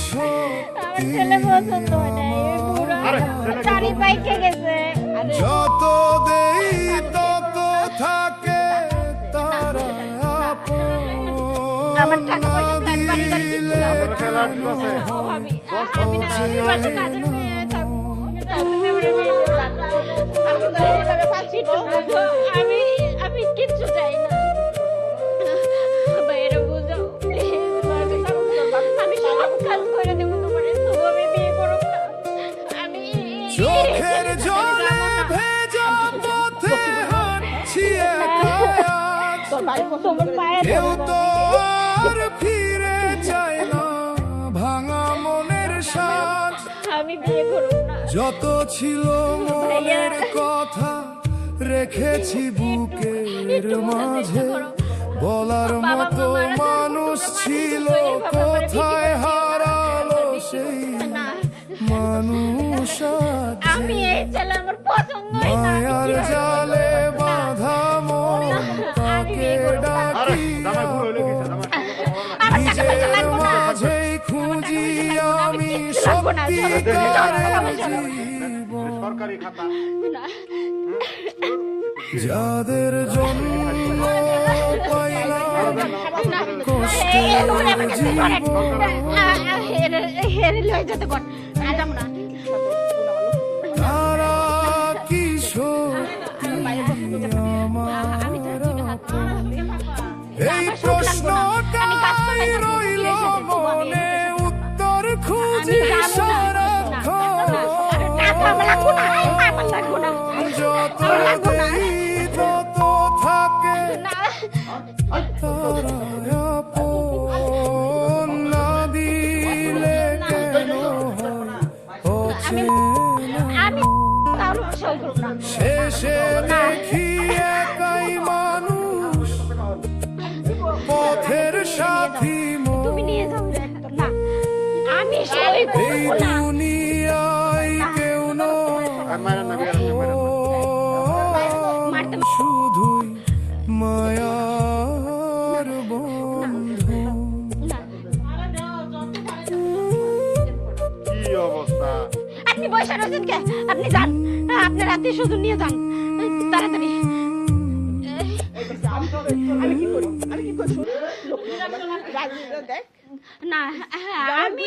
ছেলে পছন্দ হয় না, গাড়ি বাইকে গেছে। যত দেই তত থাকে তারা আমার টাকা পয়সা ফ্ল্যাট বাড়ি গাড়ি কিচ্ছু না। আমি না আমি বাসা কাজের মেয়ে থাকবো। আমি কিচ্ছু চাই না। বাইরে বুঝাও আমি সব কাজ করে দেবো তোমার, তবু আমি বিয়ে করব না। আমি চোখের জলে ভেজা পথে হাঁটছি একা আজ। তোমার পায়ে কেউ তো আর ফিরে যায় না ভাঙা মনের সাজ। আমি বিয়ে করব না। যত ছিল মনের কথা রেখেছি বুকের মাঝে, বলার মতো মানুষ ছিল কোথায় হারালো সেই মানুষ আজ। আমি এই ছেলে আমার পছন্দ হয় না। মায়ার জালে বাঁধা মন তাকে ডাকি নিজের মাঝেই খুঁজি আমি সত্যিকারের জীবন। যাদের জন্য পাইলাম কষ্টের জীবন, তারা কি সত্যি আমার আপন? এই প্রশ্নটাই রইল মনে, উত্তর খুঁজি সারাক্ষণ। যত দেই তত থাকে তারা আপন, না দিলে কেন হয় শেষে দেখি একাই মানুষ পথের সাথী মোর। এই দুনিয়ায় কেউ নয় শুধুই মায়ার বন্ধু। কি অবস্থা? আপনি বসে রয়েছেন কে? আপনি যান, আপনার আত্মীয় স্বজন নিয়ে যান তাড়াতাড়ি। আমি কি করি? আমি কি করি? না, আমি